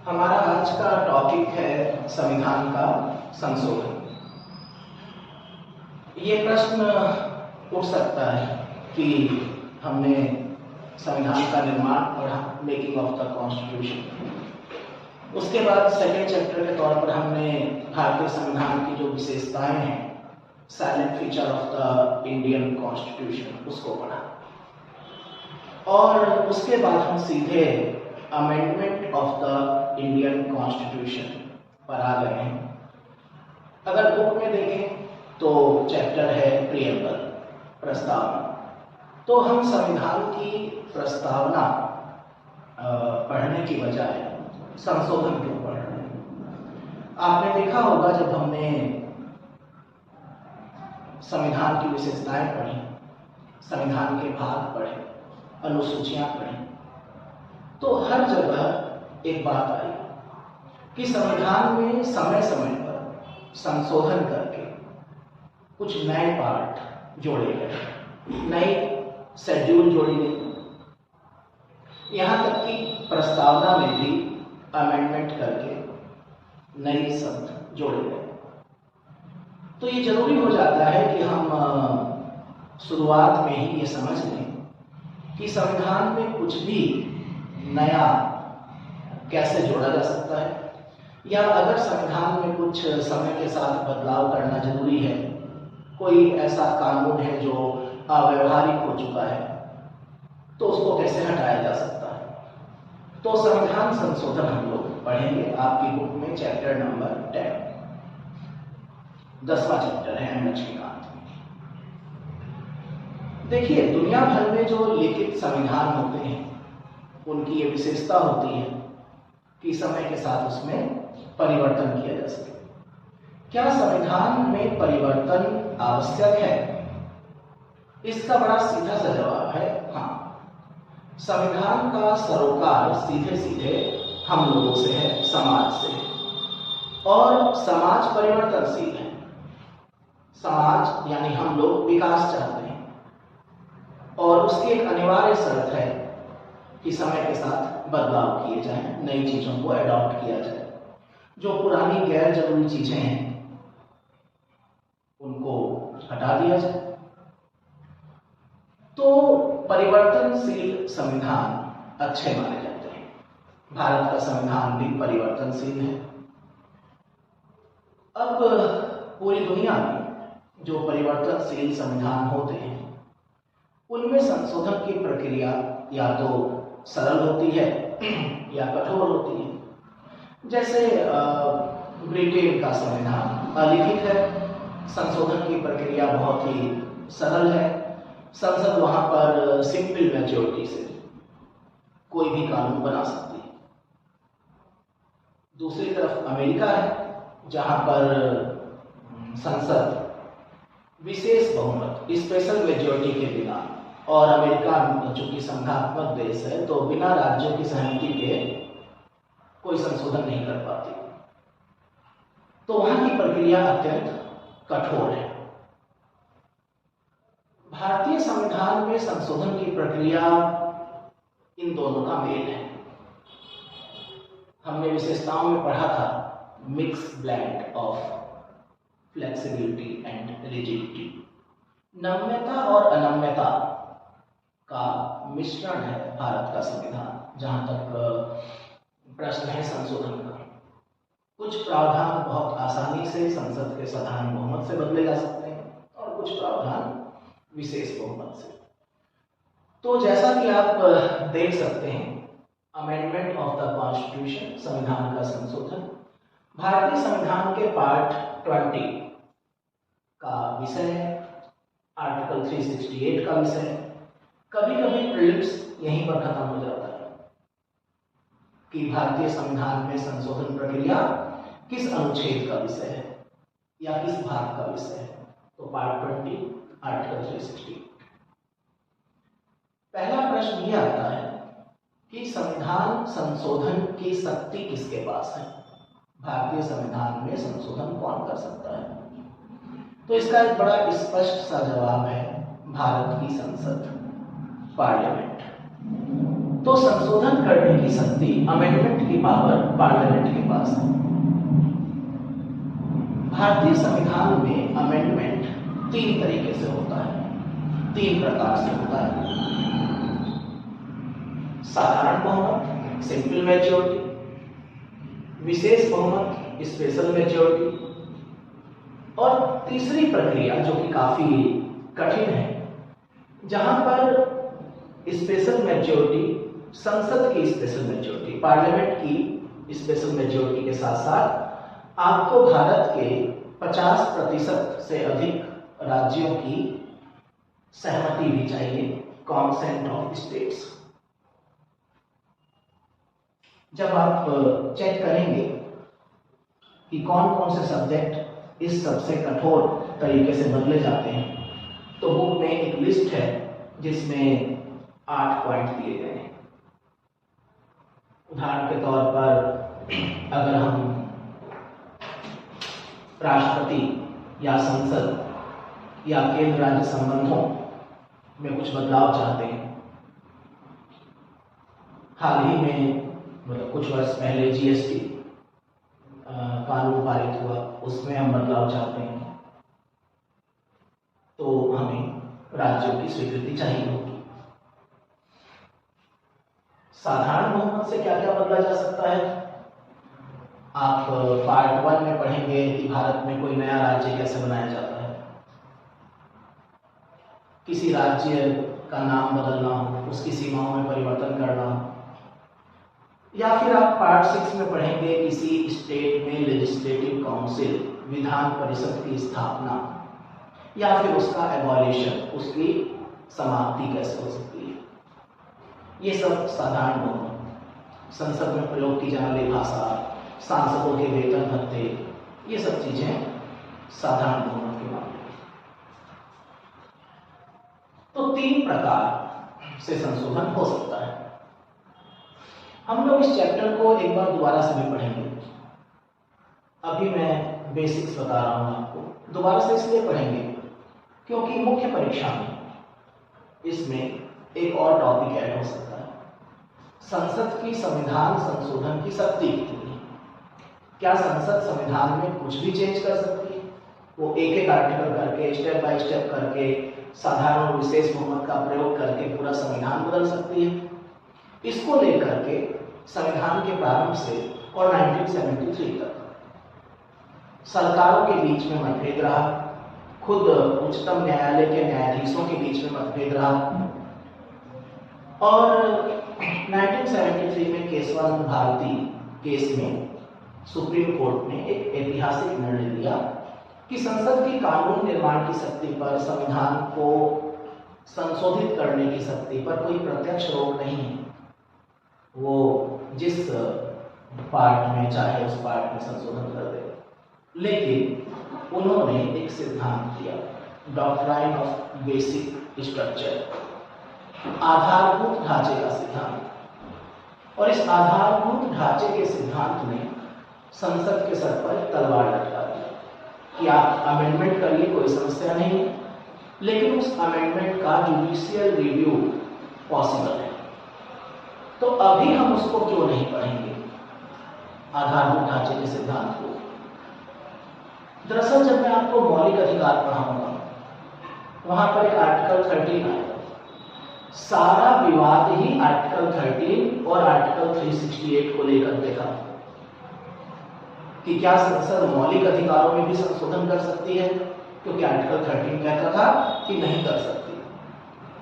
हमारा आज का टॉपिक है संविधान का संशोधन। ये प्रश्न उठ सकता है कि हमने संविधान का निर्माण पढ़ा, मेकिंग ऑफ द कॉन्स्टिट्यूशन। उसके बाद सेकेंड चैप्टर के तौर पर हमने भारतीय संविधान की जो विशेषताएं हैं, silent feature of the Indian constitution, उसको पढ़ा। और उसके बाद हम सीधे amendment of the Indian constitution पर आ गए हैं। अगर बुक में देखें तो चैप्टर है प्रियम्बल, प्रस्तावना। तो हम संविधान की प्रस्तावना पढ़ने की बजाय संशोधन क्यों पढ़ रहे हैं? आपने देखा होगा जब हमने संविधान की विशेषताएं पढ़ी, संविधान के भाग पढ़े, अनुसूचियां पढ़ी, तो हर जगह एक बात आई कि संविधान में समय समय पर संशोधन करके कुछ नए पार्ट जोड़े गए, नई शेड्यूल जोड़ी गई, यहाँ तक कि प्रस्तावना में भी अमेंडमेंट करके नए शब्द जोड़े गए। तो ये जरूरी हो जाता है कि हम शुरुआत में ही ये समझ लें कि संविधान में कुछ भी नया कैसे जोड़ा जा सकता है, या अगर संविधान में कुछ समय के साथ बदलाव करना जरूरी है, कोई ऐसा कानून है जो अव्यवहारिक हो चुका है, तो उसको कैसे हटाया जा सकता है। तो संविधान संशोधन हम लोग पढ़ेंगे आपकी बुक में, चैप्टर नंबर 10, 10वां चैप्टर है एम लक्ष्मीकांत। देखिए, दुनिया भर में जो लिखित संविधान होते हैं उनकी ये विशेषता होती है कि समय के साथ उसमें परिवर्तन किया जा सके। क्या संविधान में परिवर्तन आवश्यक है? इसका बड़ा सीधा सा जवाब है हाँ। संविधान का सरोकार सीधे सीधे हम लोगों से है, समाज से है, और समाज परिवर्तनशील है। समाज यानी हम लोग विकास चाहते हैं, और उसकी एक अनिवार्य शर्त है कि समय के साथ बदलाव किए जाएं, नई चीजों को अडॉप्ट किया जाए, जो पुरानी गैर जरूरी चीजें हैं उनको हटा दिया जाए। तो परिवर्तनशील संविधान अच्छे माने जाते हैं। भारत का संविधान भी परिवर्तनशील है। अब पूरी दुनिया में जो परिवर्तनशील संविधान होते हैं उनमें संशोधन की प्रक्रिया या तो सरल होती है या कठोर होती है। जैसे ब्रिटेन का संविधान अलिखित है, संशोधन की प्रक्रिया बहुत ही सरल है। संसद वहां पर सिंपल मेजॉरिटी से कोई भी कानून बना सकती है। दूसरी तरफ अमेरिका है, जहां पर संसद विशेष बहुमत, स्पेशल मेजॉरिटी के बिना, और अमेरिका चूंकि संघात्मक देश है तो बिना राज्यों की सहमति के कोई संशोधन नहीं कर पाती। तो वहां की प्रक्रिया अत्यंत कठोर है। भारतीय संविधान में संशोधन की प्रक्रिया इन दोनों का मेल है। हमने विशेषताओं में पढ़ा था mix blend of flexibility and rigidity. नम्यता और अनम्यता का मिश्रण है भारत का संविधान, जहां तक प्रश्न है संशोधन का। कुछ प्रावधान बहुत आसानी से संसद के साधारण बहुमत से बदले जा सकते हैं, और कुछ प्रावधान विशेष बहुमत से। तो जैसा कि आप देख सकते हैं, अमेंडमेंट ऑफ द कॉन्स्टिट्यूशन, संविधान का संशोधन, भारतीय संविधान के पार्ट 20 का विषय है, आर्टिकल 368 का विषय है। कभी कभी प्रीलिम्स यहीं पर खत्म हो जाता है कि भारतीय संविधान में संशोधन प्रक्रिया किस अनुच्छेद का विषय है या किस भाग का विषय है। तो पार्ट 20, आर्टिकल 368। पहला प्रश्न यह आता है कि संविधान संशोधन की शक्ति किसके पास है? भारतीय संविधान में संशोधन कौन कर सकता है? तो इसका एक बड़ा स्पष्ट सा जवाब है भारत की संसद, पार्लियामेंट। तो संशोधन करने की शक्ति, अमेंडमेंट की पावर पार्लियामेंट के पास है। भारतीय संविधान में अमेंडमेंट 3 तरीके से होता है, 3 प्रकार से होता है। साधारण बहुमत, सिंपल मेजॉरिटी, विशेष बहुमत, स्पेशल मेजॉरिटी, और तीसरी प्रक्रिया जो कि काफी कठिन है, जहां पर स्पेशल मेजॉरिटी, संसद की स्पेशल मेजॉरिटी, पार्लियामेंट की स्पेशल मेजॉरिटी के साथ साथ आपको भारत के 50% से अधिक राज्यों की सहमति भी चाहिए, कॉन्सेंट ऑफ स्टेट्स। जब आप चेक करेंगे कि कौन कौन से सब्जेक्ट इस सबसे कठोर तरीके से बदले जाते हैं, तो बुक में एक लिस्ट है जिसमें 8 पॉइंट दिए गए हैं। उदाहरण के तौर पर अगर हम राष्ट्रपति या संसद या केंद्र राज्य संबंधों में कुछ बदलाव चाहते हैं, हाल ही में मतलब कुछ वर्ष पहले जीएसटी कानून पारित हुआ, उसमें हम बदलाव चाहते हैं, तो हमें राज्यों की स्वीकृति चाहिए होगी। साधारण बहुमत से क्या क्या बदला जा सकता है? आप पार्ट 1 में पढ़ेंगे कि भारत में कोई नया राज्य कैसे बनाया जाता है, किसी राज्य का नाम बदलना हो, उसकी सीमाओं में परिवर्तन करना हो, या फिर आप पार्ट 6 में पढ़ेंगे किसी स्टेट में लेजिस्लेटिव काउंसिल, विधान परिषद की स्थापना, या फिर उसका एबॉलिशन, उसकी समाप्ति कैसे हो सकती है। ये सब साधारण बहुमत, संसद में प्रयोग की जाने वाली भाषा, सांसदों के वेतन भत्ते, ये सब चीजें साधारण बहुमत के मामले में। तो 3 प्रकार से संशोधन हो सकता है। हम लोग इस चैप्टर को एक बार दोबारा से भी पढ़ेंगे। अभी मैं बेसिक्स बता रहा हूं आपको, दोबारा से इसलिए पढ़ेंगे क्योंकि मुख्य परीक्षा में इसमें एक और टॉपिक ऐड हो सकता है। संसद की संविधान संशोधन की शक्ति कितनी है? क्या संसद संविधान में कुछ भी चेंज कर सकती है? वो एक एक आर्टिकल करके, स्टेप बाय स्टेप करके, साधारण और विशेष बहुमत का प्रयोग करके पूरा संविधान बदल सकती है? इसको लेकर के संविधान के प्रारंभ से और 1973 तक सरकारों के बीच में मतभेद रहा, खुद उच्चतम न्यायालय के न्यायाधीशों के बीच में मतभेद रहा, और 1973 में केशवानंद भारती केस में सुप्रीम कोर्ट ने एक ऐतिहासिक निर्णय लिया कि संसद की कानून निर्माण की शक्ति पर, संविधान को संशोधित करने की शक्ति पर कोई प्रत्यक्ष रोक नहीं है। वो जिस पार्ट में चाहे उस पार्ट में संशोधन कर दे, लेकिन उन्होंने एक सिद्धांत दिया, डॉक्ट्राइन ऑफ बेसिक स्ट्रक्चर, आधारभूत ढांचे का सिद्धांत। और इस आधारभूत ढांचे के सिद्धांत ने संसद के सर पर तलवार लटका दिया कि आप अमेंडमेंट करिए, कोई समस्या नहीं है, लेकिन उस अमेंडमेंट का जुडिशियल रिव्यू पॉसिबल है। तो अभी हम उसको क्यों नहीं पढ़ेंगे, आधारभूत ढांचे के सिद्धांत को? दरअसल जब मैं आपको मौलिक अधिकार पढ़ाऊंगा, वहां पर एक आर्टिकल 13 आएगा। सारा विवाद ही आर्टिकल 13 और आर्टिकल 368 को लेकर देखा कि क्या संसद मौलिक अधिकारों में भी संशोधन कर सकती है, क्योंकि आर्टिकल 13 कहता था कि नहीं कर सकती।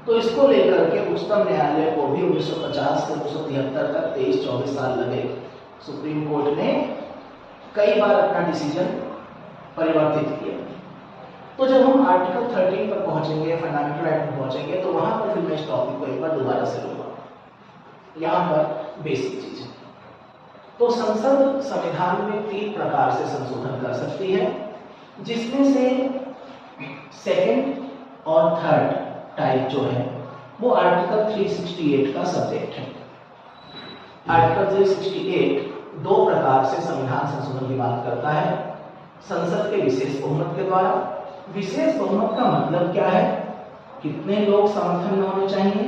तो इसको लेकर के उच्चतम न्यायालय को भी 1950 से 1973 तक 23-24 साल लगे। सुप्रीम कोर्ट ने कई बार अपना डिसीजन परिवर्तित किया। तो जब हम आर्टिकल 13 पर पहुंचेंगे, फंडामेंटल राइट पर पहुंचेंगे, तो वहां पर फिर मैं इस टॉपिक को एक बार दोबारा से लूंगा। यहाँ पर बेसिक चीज है। तो संसद संविधान में 3 प्रकार से संशोधन कर सकती है, जिसमें से सेकंड और थर्ड टाइप जो है वो आर्टिकल 368 का सब्जेक्ट है। आर्टिकल 368 2 प्रकार से संविधान संशोधन की बात करता है। संसद के विशेष बहुमत के द्वारा। विशेष बहुमत का मतलब क्या है? कितने लोग समर्थन में होने चाहिए?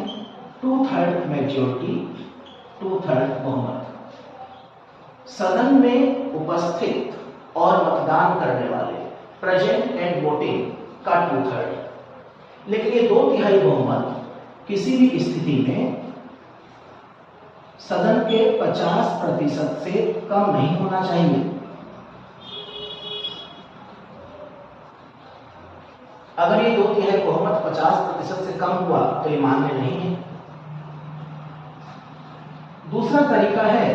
2/3 मेजॉरिटी 2/3 बहुमत। सदन में उपस्थित और मतदान करने वाले, प्रेजेंट एंड वोटिंग, का 2/3। लेकिन ये 2/3 बहुमत किसी भी स्थिति में सदन के 50% से कम नहीं होना चाहिए। अगर ये 2/3 बहुमत 50% से कम हुआ तो ये मान्य नहीं है। दूसरा तरीका है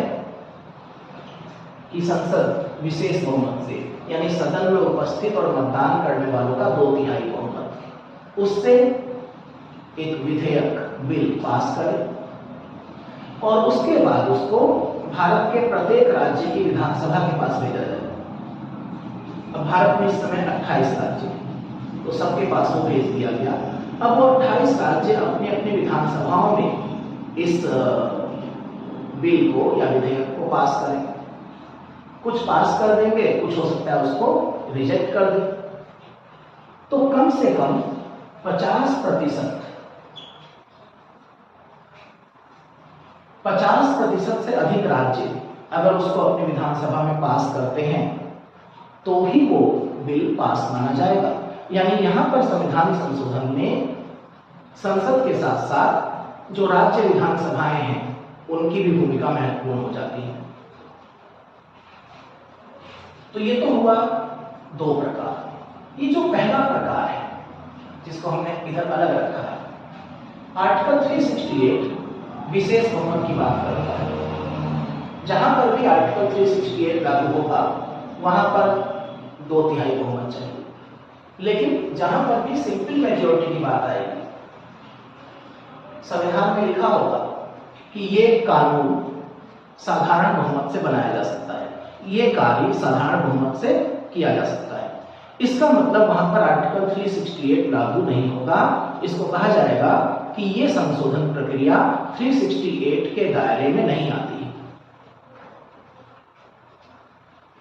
कि संसद विशेष बहुमत से, यानी सदन में उपस्थित और मतदान करने वालों का 2/3 बहुमत, उससे एक विधेयक, बिल पास करे और उसके बाद उसको भारत के प्रत्येक राज्य की विधानसभा के पास भेजा जाए। अब भारत में इस समय 28 राज्य हैं, तो सबके पास वो भेज दिया गया। अब वो 28 राज्य अपनी अपनी विधानसभाओं में इस बिल को या विधेयक को पास करें। कुछ पास कर देंगे, कुछ हो सकता है उसको रिजेक्ट कर दें। तो कम से कम 50% से अधिक राज्य अगर उसको अपनी विधानसभा में पास करते हैं तो ही वो बिल पास माना जाएगा। यानी यहां पर संविधान संशोधन में संसद के साथ साथ जो राज्य विधानसभाएं हैं उनकी भी भूमिका महत्वपूर्ण हो जाती है। तो ये तो हुआ 2 प्रकार। ये जो पहला प्रकार है जिसको हमने इधर अलग रखा है, आर्टिकल 368 विशेष बहुमत की बात करता है। जहां पर भी आर्टिकल 368 लागू होगा वहां पर 2/3 बहुमत चाहिए। लेकिन जहां पर भी सिंपल मेजॉरिटी की बात आएगी, संविधान में लिखा होगा कि ये कानून साधारण बहुमत से बनाया जा सकता है, ये कार्य साधारण बहुमत से किया जा सकता है। इसका मतलब वहां पर आर्टिकल 368 लागू नहीं होगा। इसको कहा जाएगा कि ये संशोधन प्रक्रिया 368 के दायरे में नहीं आती है।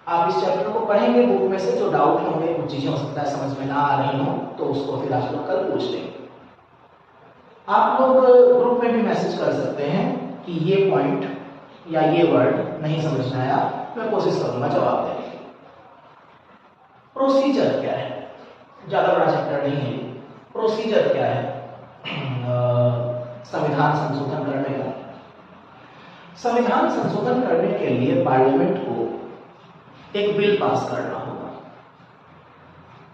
आप इस चैप्टर को पढ़ेंगे बुक में से, जो डाउट होंगे, कुछ चीजें हो सकता है समझ में ना आ रही हो, तो उसको फिर आप लोग कल पूछ लेंगे। आप लोग ग्रुप में भी मैसेज कर सकते हैं कि ये पॉइंट या ये वर्ड नहीं समझ में आया, मैं कोशिश करूंगा जवाब देने की। प्रोसीजर क्या है? ज्यादा बड़ा चैप्टर नहीं है। प्रोसीजर क्या है संविधान संशोधन करने का? संविधान संशोधन करने के लिए पार्लियामेंट को एक बिल पास करना होगा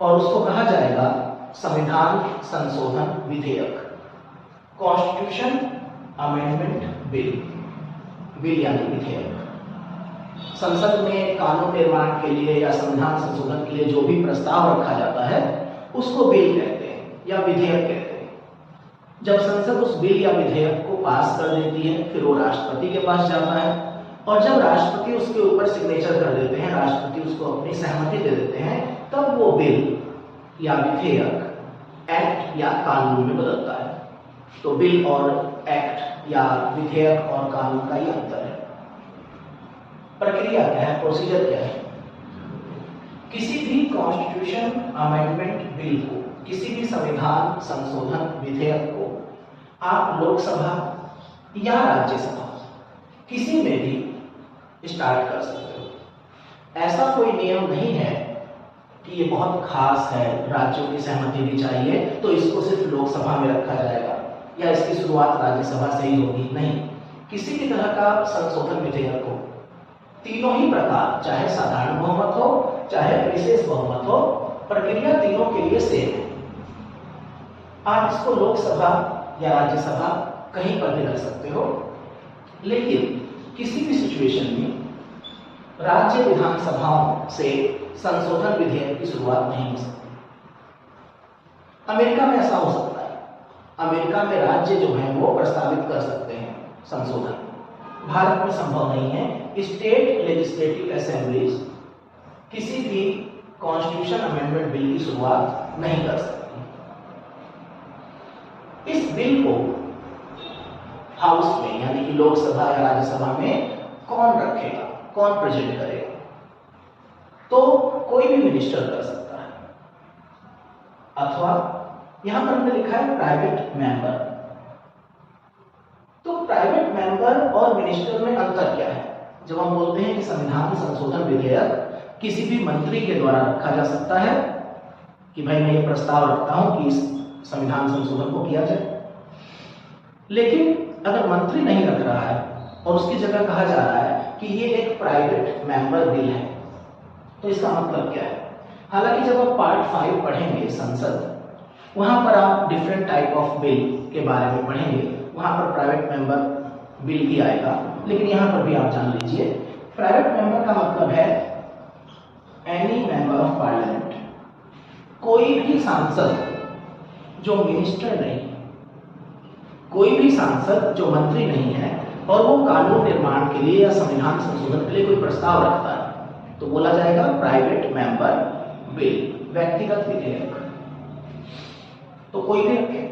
और उसको कहा जाएगा संविधान संशोधन विधेयक, कॉन्स्टिट्यूशन अमेंडमेंट बिल। बिल यानी विधेयक। संसद में कानून निर्माण के लिए या संविधान संशोधन के लिए जो भी प्रस्ताव रखा जाता है उसको बिल कहते हैं या विधेयक कहते हैं। जब संसद उस बिल या विधेयक को पास कर देती है फिर वो राष्ट्रपति के पास जाता है और जब राष्ट्रपति उसके ऊपर सिग्नेचर कर देते हैं, राष्ट्रपति उसको अपनी सहमति दे देते हैं, तब वो बिल या विधेयक एक्ट या कानून में बदलता है। तो बिल और एक्ट या विधेयक और कानून का ये अंतर है। प्रक्रिया क्या है, प्रोसीजर क्या है? किसी भी कॉन्स्टिट्यूशन अमेंडमेंट बिल को, किसी भी संविधान संशोधन विधेयक को आप लोकसभा या राज्यसभा किसी में भी स्टार्ट कर सकते हो। ऐसा कोई नियम नहीं है कि ये बहुत खास है, राज्यों की सहमति भी चाहिए तो इसको सिर्फ लोकसभा में रखा जाएगा या इसकी शुरुआत राज्यसभा से ही होगी। नहीं, किसी भी तरह का संशोधन विधेयक हो, तीनों ही प्रकार, चाहे साधारण बहुमत हो चाहे विशेष बहुमत हो, प्रक्रिया तीनों के लिए सेम है। आप इसको लोकसभा या राज्यसभा कहीं पर भी रख सकते हो, लेकिन किसी भी सिचुएशन में राज्य विधानसभाओं से संशोधन विधेयक की शुरुआत नहीं हो सकती। अमेरिका में ऐसा हो सकता है, अमेरिका में राज्य जो है वो प्रस्तावित कर सकते हैं संशोधन। भारत में संभव नहीं है। स्टेट लेजिस्लेटिव असेंबलीज किसी भी कॉन्स्टिट्यूशन अमेंडमेंट बिल की शुरुआत नहीं कर सकती। इस बिल को हाउस में यानी कि लोकसभा या राज्यसभा में कौन रखेगा, कौन प्रेजेंट करेगा? तो कोई भी मिनिस्टर कर सकता है, अथवा यहां पर हमने लिखा है प्राइवेट मेंबर। तो प्राइवेट मेंबर और मिनिस्टर में अंतर क्या है? जब हम बोलते हैं कि संविधान संशोधन विधेयक किसी भी मंत्री के द्वारा रखा जा सकता है कि भाई मैं ये प्रस्ताव रखता हूं कि इस संविधान संशोधन को किया जाए, लेकिन अगर मंत्री नहीं रख रहा है और उसकी जगह कहा जा रहा है कि ये एक प्राइवेट मेंबर बिल है, तो इसका मतलब क्या है? हालांकि जब आप पार्ट 5 पढ़ेंगे संसद, वहां पर आप डिफरेंट टाइप ऑफ बिल के बारे में पढ़ेंगे, वहां पर प्राइवेट मेंबर बिल भी आएगा, लेकिन यहां पर भी आप जान लीजिए प्राइवेट मेंबर का मतलब है एनी मेंबर ऑफ पार्लियामेंट, कोई भी सांसद जो मिनिस्टर नहीं, कोई भी सांसद जो मंत्री नहीं है और वो कानून निर्माण के लिए या संविधान संशोधन के लिए कोई प्रस्ताव रखता है, तो बोला जाएगा प्राइवेट मेंबर बिल, व्यक्तिगत विधेयक। तो कोई भी रखे।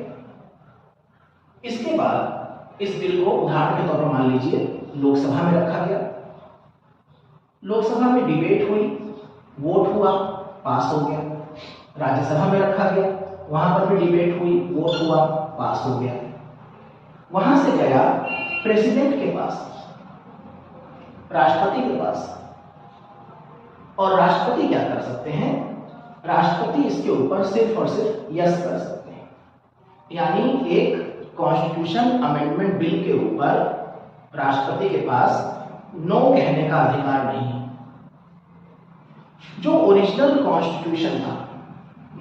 इसके बाद इस बिल को उदाहरण के तौर पर मान लीजिए लोकसभा में रखा गया, लोकसभा में डिबेट हुई, वोट हुआ, पास हो गया। राज्यसभा में रखा गया, वहां पर भी डिबेट हुई, वोट हुआ, पास हो गया। वहां से गया प्रेसिडेंट के पास, राष्ट्रपति के पास, और राष्ट्रपति क्या कर सकते हैं? राष्ट्रपति इसके ऊपर सिर्फ और सिर्फ यस कर सकते हैं। यानी एक कॉन्स्टिट्यूशन अमेंडमेंट बिल के ऊपर राष्ट्रपति के पास नो कहने का अधिकार नहीं है। जो ओरिजिनल कॉन्स्टिट्यूशन था,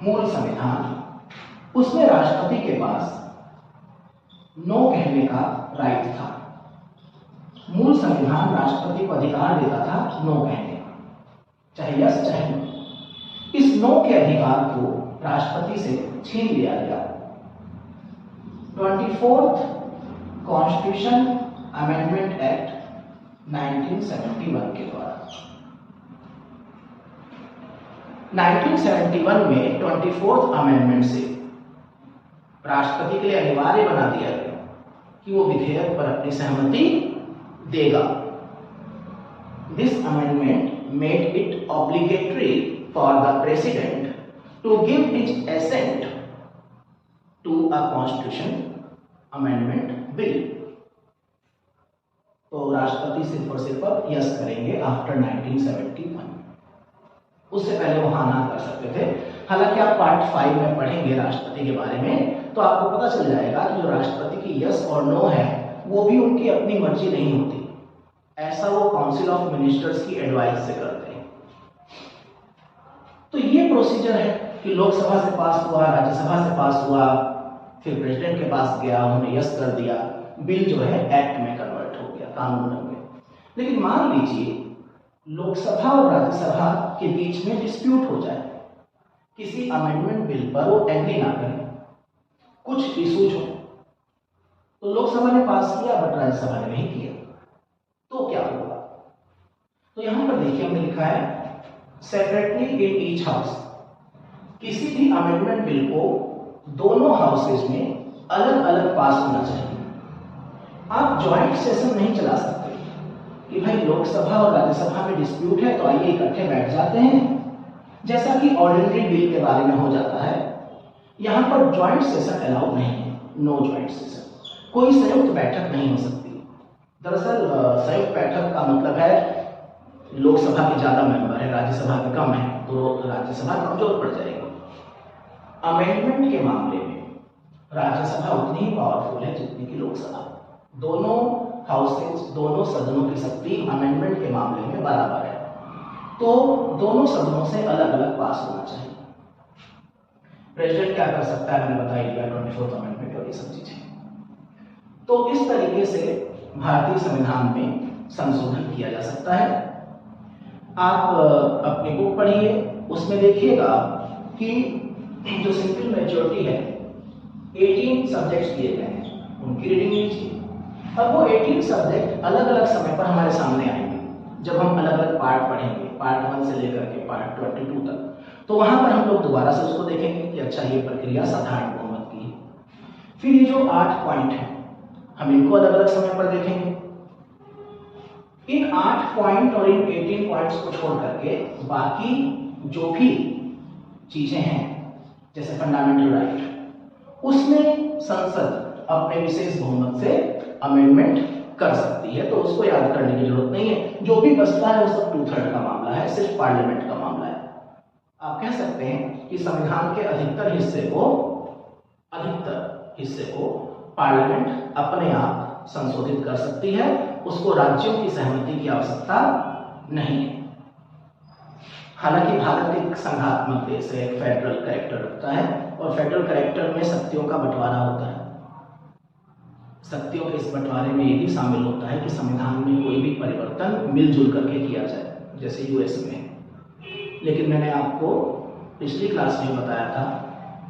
मूल संविधान, उसमें राष्ट्रपति के पास नो कहने का राइट था। मूल संविधान राष्ट्रपति को अधिकार देता था नो कहने का, चाहे यस चाहे नो। इस नो के अधिकार को राष्ट्रपति से छीन लिया गया 24th कॉन्स्टिट्यूशन अमेंडमेंट एक्ट 1971 के द्वारा। 1971 में 24th अमेंडमेंट से राष्ट्रपति के लिए अनिवार्य बना दिया गया कि वो विधेयक पर अपनी सहमति देगा। This amendment made it obligatory for the president to give his assent to a constitution amendment bill. तो राष्ट्रपति सिर्फ और सिर्फ यस करेंगे आफ्टर 1971। उससे पहले वो हाँ ना कर सकते थे। हालांकि आप पार्ट 5 में पढ़ेंगे राष्ट्रपति के बारे में, तो आपको पता चल जाएगा कि जो राष्ट्रपति की यस और नो है वो भी उनकी अपनी मर्जी नहीं होती, ऐसा वो काउंसिल ऑफ मिनिस्टर्स की एडवाइस से करते हैं। तो ये प्रोसीजर है कि लोकसभा से पास हुआ, राज्यसभा से पास हुआ, फिर प्रेसिडेंट के पास गया, उन्होंने यस कर दिया, बिल जो है एक्ट में कन्वर्ट हो गया, कानून बन गया। लेकिन मान लीजिए लोकसभा और राज्यसभा के बीच में डिस्प्यूट हो जाए, किसी अमेंडमेंट बिल पर वो एग्री ना करें, कुछ इशूज हो, तो लोकसभा ने पास किया बट राज्यसभा ने नहीं किया, तो क्या होगा? तो यहां पर देखिए हमने लिखा है सेपरेटली इन ईच हाउस। किसी भी अमेंडमेंट बिल को दोनों हाउसेज में अलग अलग पास होना चाहिए। आप ज्वाइंट सेशन नहीं चला सकते कि भाई लोकसभा और राज्यसभा में डिस्प्यूट है तो आइए इकट्ठे बैठ जाते हैं, जैसा कि ऑर्डिनरी बिल के बारे में हो जाता है। यहां पर ज्वाइंट सेशन अलाउड नहीं है, नो ज्वाइंट सेशन, कोई संयुक्त बैठक नहीं हो सकती। दरअसल संयुक्त बैठक का मतलब है लोकसभा के ज्यादा मेंबर है, राज्यसभा के कम है, तो राज्यसभा कमजोर पड़ जाएगी। अमेंडमेंट के मामले में राज्यसभा उतनी ही पावरफुल है जितनी की लोकसभा। दोनों हाउसेज, दोनों सदनों की शक्ति अमेंडमेंट के मामले में बराबर है, तो दोनों सदनों से अलग अलग पास होना चाहिए। प्रेसिडेंट क्या कर सकता है मैंने बता दिया, 24th अमेंडमेंट और ये सब चीजें। तो इस तरीके से भारतीय संविधान में संशोधन किया जा सकता है। आप अपनी बुक पढ़िए, उसमें देखिएगा कि जो सिंपल मेजॉरिटी है 18 सब्जेक्ट्स दिए गए हैं, उनकी रीडिंग लीजिए। अब वो 18 सब्जेक्ट अलग अलग समय पर हमारे सामने आएंगे जब हम अलग अलग पार्ट पढ़ेंगे, पार्ट 1 से लेकर के पार्ट 22 तक। तो वहां पर हम लोग दोबारा से उसको देखेंगे कि अच्छा ये प्रक्रिया साधारण बहुमत की है। फिर ये जो 8 पॉइंट है हम इनको अलग अलग समय पर देखेंगे। इन 8 पॉइंट और इन 18 पॉइंट्स को छोड़ करके बाकी जो भी चीजें हैं जैसे फंडामेंटल राइट, उसमें संसद अपने विशेष बहुमत से अमेंडमेंट कर सकती है, तो उसको याद करने की जरूरत नहीं है। जो भी बचता है वो सब 2/3 का मामला है, सिर्फ पार्लियामेंट का मामला है। आप कह सकते हैं कि संविधान के अधिकतर हिस्से को पार्लियामेंट अपने आप संशोधित कर सकती है, उसको राज्यों की सहमति की आवश्यकता नहीं है। हालांकि भारत एक संघात्मक देश है, एक फेडरल कैरेक्टर रखता है, और फेडरल कैरेक्टर में शक्तियों का बंटवारा होता है। शक्तियों के इस बंटवारे में ये भी शामिल होता है कि संविधान में कोई भी परिवर्तन मिलजुल करके किया जाए, जैसे यूएस में। लेकिन मैंने आपको पिछली क्लास में बताया था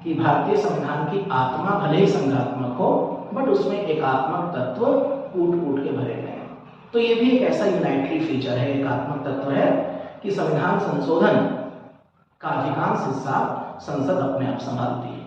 कि भारतीय संविधान की आत्मा भले ही संघात्मक हो, बट उसमें एकात्मक तत्व कूट के भरे गए हैं। तो ये भी एक ऐसा यूनाइटरी फीचर है, एकात्मक तत्व है कि संविधान संशोधन का अधिकांश हिस्सा संसद अपने आप संभालती है।